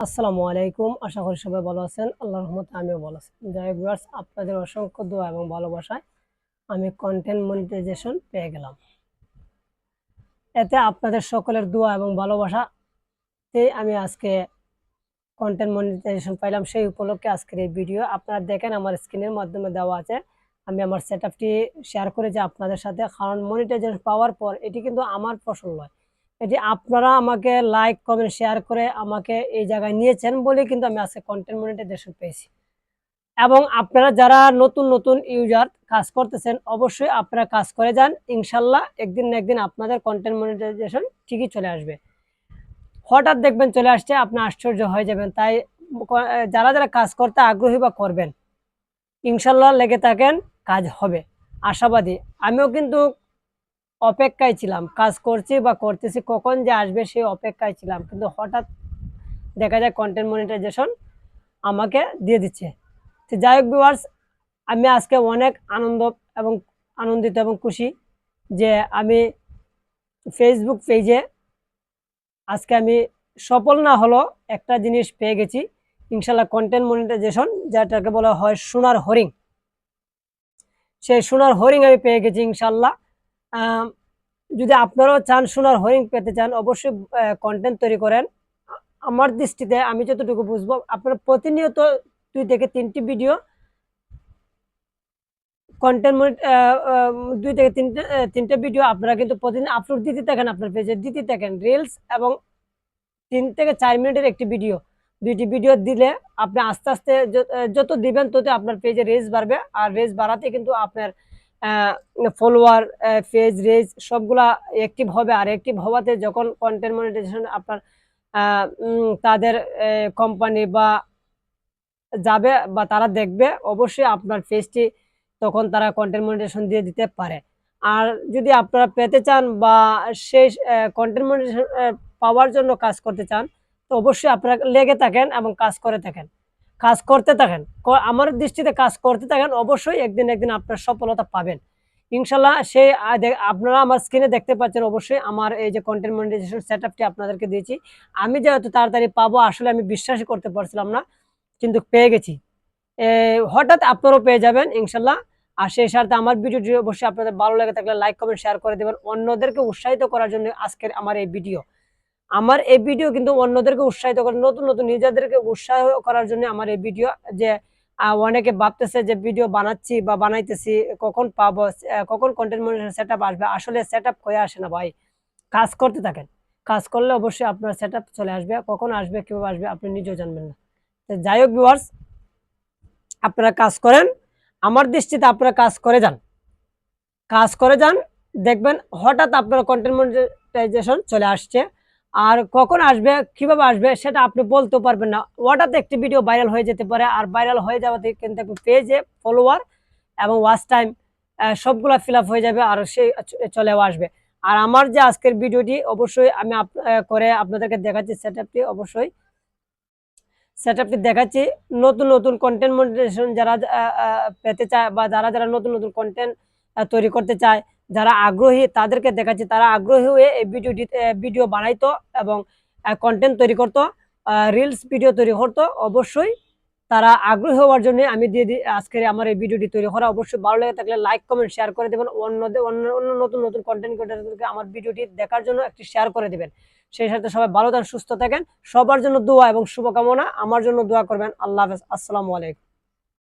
আসসালামু আলাইকুম। আশা করি সবাই ভালো আছেন। আল্লাহর রহমতে আমিও ভালো আছি। যাই হোক ভিউয়ার্স, আপনাদের অসংখ্য দোয়া এবং ভালোবাসায় আমি কন্টেন্ট মনিটাইজেশন পেয়ে গেলাম। এতে আপনাদের সকলের দোয়া এবং ভালোবাসাতে আমি আজকে কন্টেন্ট মনিটাইজেশন পাইলাম। সেই উপলক্ষে আজকের এই ভিডিও। আপনারা দেখেন আমার স্ক্রিনের মাধ্যমে দেওয়া আছে। আমি আমার সেটআপটি শেয়ার করেছি আপনাদের সাথে। কারণ মনিটাইজেশন পাওয়ার পর এটি কিন্তু আমার ফসল নয়। এটি আপনারা আমাকে লাইক, কমেন্ট, শেয়ার করে আমাকে এই জায়গায় নিয়েছেন বলেই কিন্তু আমি আজকে কন্টেন্ট মনিটাইজেশন পেয়েছি। এবং আপনারা যারা নতুন ইউজার কাজ করতেছেন, অবশ্যই আপনারা কাজ করে যান। ইনশাল্লাহ একদিন না একদিন আপনাদের কন্টেন্ট মনিটাইজেশন ঠিকই চলে আসবে। হঠাৎ দেখবেন চলে আসছে, আপনি আশ্চর্য হয়ে যাবেন। তাই যারা কাজ করতে আগ্রহী বা করবেন, ইনশাল্লাহ লেগে থাকেন, কাজ হবে, আশাবাদী। আমিও কিন্তু অপেক্ষায় ছিলাম, কাজ করছি বা করতেছি, কখন যে আসবে সেই অপেক্ষায় ছিলাম। কিন্তু হঠাৎ দেখা যায় কন্টেন্ট মনিটাইজেশন আমাকে দিয়ে দিচ্ছে। তো যাই হোক ভিউয়ার্স, আমি আজকে অনেক আনন্দিত এবং খুশি যে আমি ফেসবুক পেজে আজকে আমি সফল না হলো একটা জিনিস পেয়ে গেছি। ইনশাল্লাহ কন্টেন্ট মনিটাইজেশন, যেটাকে বলা হয় সোনার হরিং, সেই সোনার হরিং আমি পেয়ে গেছি ইনশাল্লাহ। যদি আপনারাও চান সোনার হরিং পেতে চান, অবশ্যই কন্টেন্ট তৈরি করেন। আমার দৃষ্টিতে আমি যতটুকু বুঝবো, আপনারা প্রতিনিয়ত 2 থেকে 3টি ভিডিও কন্টেন্ট 2 থেকে 3টে ভিডিও আপনারা কিন্তু প্রতিদিন আপলোড দিতে থাকেন, আপনার পেজে দিতে থাকেন রিলস, এবং 3 থেকে 4 মিনিটের একটি ভিডিও, 2টি ভিডিও দিলে আপনি আস্তে আস্তে যত দিবেন তত আপনার পেজে রিচ বাড়বে। আর রিচ বাড়াতে কিন্তু আপনার ফলোয়ার, পেজ রিচ সবগুলা অ্যাক্টিভ হবে। আর অ্যাক্টিভ হওয়াতে যখন কন্টেন্ট মনিটাইজেশন আপনার তাদের কোম্পানি বা যাবে বা তারা দেখবে, অবশ্যই আপনার পেজটি তখন তারা কন্টেন্ট মনিটাইজেশন দিয়ে দিতে পারে। আর যদি আপনারা পেতে চান বা সেই কন্টেন্ট মনিটাইজেশন পাওয়ার জন্য কাজ করতে চান, তো অবশ্যই আপনারা লেগে থাকেন এবং কাজ করে থাকেন, কাজ করতে থাকেন। আমার দৃষ্টিতে কাজ করতে থাকেন, অবশ্যই একদিন একদিন আপনার সফলতা পাবেন ইনশাল্লাহ। সেই আপনারা আমার স্ক্রিনে দেখতে পাচ্ছেন, অবশ্যই আমার এই যে কন্টেন্ট মনিটাইজেশন সেটআপটি আপনাদেরকে দিয়েছি। আমি যেহেতু তাড়াতাড়ি পাবো, আসলে আমি বিশ্বাসই করতে পারছিলাম না, কিন্তু পেয়ে গেছি। হঠাৎ আপনারাও পেয়ে যাবেন ইনশাল্লাহ। আর সেই সাথে আমার ভিডিওটি অবশ্যই আপনাদের ভালো লেগে থাকলে লাইক, কমেন্ট, শেয়ার করে দেবেন। অন্যদেরকে উৎসাহিত করার জন্য আজকের আমার এই ভিডিও। আমার এই ভিডিও কিন্তু অন্যদেরকে উৎসাহিত করে, নতুন নিজেদেরকে উৎসাহ করার জন্য আমার এই ভিডিও। যে অনেকে ভাবতেছে যে ভিডিও বানাচ্ছি বা বানাইতেছি, কখন পাবো, কখন কন্টেন্ট মনিটাইজেশন সেটআপ আসবে। আসলে সেটআপ হয়ে আসে না ভাই, কাজ করতে থাকেন। কাজ করলে অবশ্যই আপনার সেটআপ চলে আসবে। কখন আসবে, কিভাবে আসবে আপনি নিজেও জানবেন না। তো যাই হোক ভিউয়ার্স, আপনারা কাজ করেন। আমার দৃষ্টিতে আপনারা কাজ করে যান, কাজ করে যান, দেখবেন হঠাৎ আপনার কন্টেন্ট মনিটাইজেশন চলে আসছে। আর কখন আসবে, কিভাবে আসবে সেটা আপনি বলতেও পারবেন না। হঠাৎ একটি ভিডিও ভাইরাল হয়ে যেতে পারে, আর ভাইরাল হয়ে যাওয়াতে কিন্তু পেজে ফলোয়ার এবং ওয়াচ টাইম সবগুলা ফিল আপ হয়ে যাবে, আর সেই চলেও আসবে। আর আমার যে আজকের ভিডিওটি অবশ্যই আমি করে আপনাদেরকে দেখাচ্ছি সেটআপটি, অবশ্যই সেটআপটি দেখাচ্ছি। নতুন কন্টেন্ট মনিটাইজেশন যারা পেতে চায় বা যারা নতুন কন্টেন্ট তৈরি করতে চায়, যারা আগ্রহী তাদেরকে দেখাচ্ছি। তারা আগ্রহী হয়ে এই ভিডিও বানাইতো এবং কন্টেন্ট তৈরি করতো, রিলস ভিডিও তৈরি করতো। অবশ্যই তারা আগ্রহী হওয়ার জন্য আমি দিয়ে দিই আজকের আমার এই ভিডিওটি তৈরি করা। অবশ্যই ভালো লেগে থাকলে লাইক, কমেন্ট, শেয়ার করে দেবেন। অন্য নতুন কন্টেন্ট ক্রিয়েটরদেরকে আমার ভিডিওটি দেখার জন্য একটি শেয়ার করে দেবেন। সেই সাথে সবাই ভালো থাকেন, সুস্থ থাকেন। সবার জন্য দোয়া এবং শুভকামনা। আমার জন্য দোয়া করবেন। আল্লাহ হাফেজ। আসসালামু আলাইকুম।